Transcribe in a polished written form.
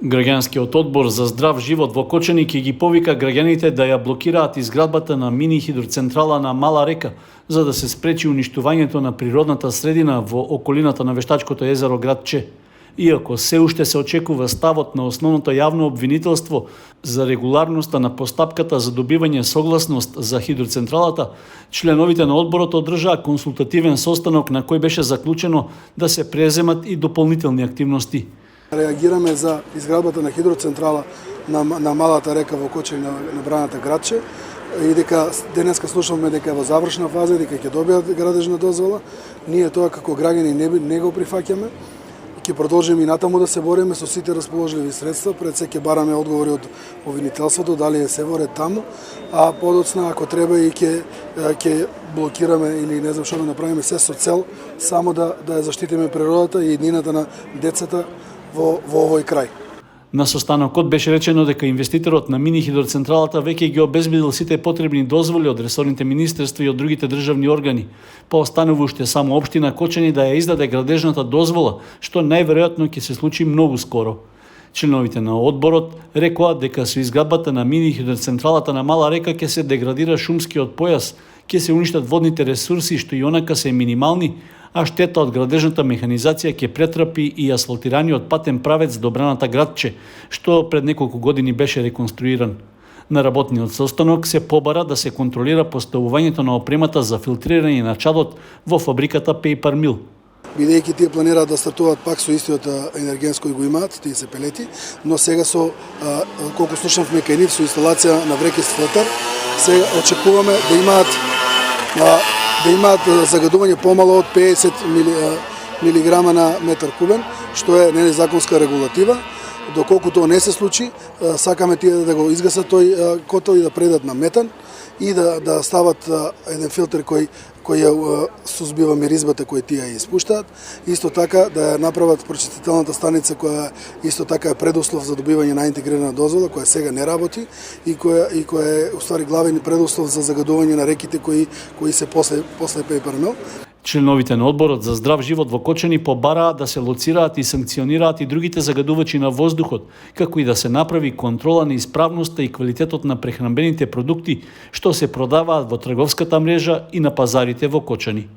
Граѓанскиот одбор за здрав живот во Кочани ќе ги повика граѓаните да ја блокираат изградбата на мини хидроцентрала на Мала река, за да се спречи уништувањето на природната средина во околината на вештачкото езеро Градче. Иако се уште се очекува ставот на основното јавно обвинителство за регуларноста на постапката за добивање согласност за хидроцентралата, членовите на одборот одржаа консултативен состанок на кој беше заклучено да се преземат и дополнителни активности. Реагираме за изградбата на хидроцентрала на Малата река во Кочани на браната Градче и дека денеска слушавме дека е во завршна фаза, дека ќе добијат градежна дозвола. Ние тоа како граѓани не го прифаќаме. Ќе продолжиме и натаму да се бориме со сите расположливи средства. Пред се ќе бараме одговори од обвинителството дали е се воред таму, а подоцна ако треба и ќе блокираме или не знам што да направиме, се со цел само да ја заштитиме природата и иднината на децата во овој крај. На состанокот беше речено дека инвеститорот на мини хидроцентралата веќе ги обезбедил сите потребни дозволи од ресорните министерства и од другите државни органи. Останува уште само општина Кочани да ја издаде градежната дозвола, што најверојатно ќе се случи многу скоро. Членовите на одборот рекоа дека со изградбата на мини хидроцентралата на Мала река ќе се деградира шумскиот појас, ќе се уништат водните ресурси што и онака се минимални, а штета од градежната механизација ќе претрпи и асфалтираниот патен правец до браната Градче, што пред неколку години беше реконструиран. На работниот состанок се побара да се контролира поставувањето на опремата за филтрирање на чадот во фабриката Paper Mill. Бидејќи тие планираат да стартуваат пак со истиот енергенс кој го имаат, тие се пелети, но сега со колку слушнавме кај нив со инсталација на врекест филтер, сега очекуваме да имаат загадување помало од 50 милиграма на метар кубен, што е незаконска регулатива. Доколку тоа не се случи, сакаме тие да го изгасат тој котел и да предат на метан и да стават еден филтер кој ја сузбива миризбата која тие ја испуштаат. Исто така да ја направат прочистителната станица која исто така е предуслов за добивање на интегрирана дозвола, која сега не работи и која е уствари главен предуслов за загадување на реките кои се после Paper Mill. Членовите на одборот за здрав живот во Кочани побараа да се лоцираат и санкционираат и другите загадувачи на воздухот, како и да се направи контрола на исправноста и квалитетот на прехранбените продукти што се продаваат во трговската мрежа и на пазарите во Кочани.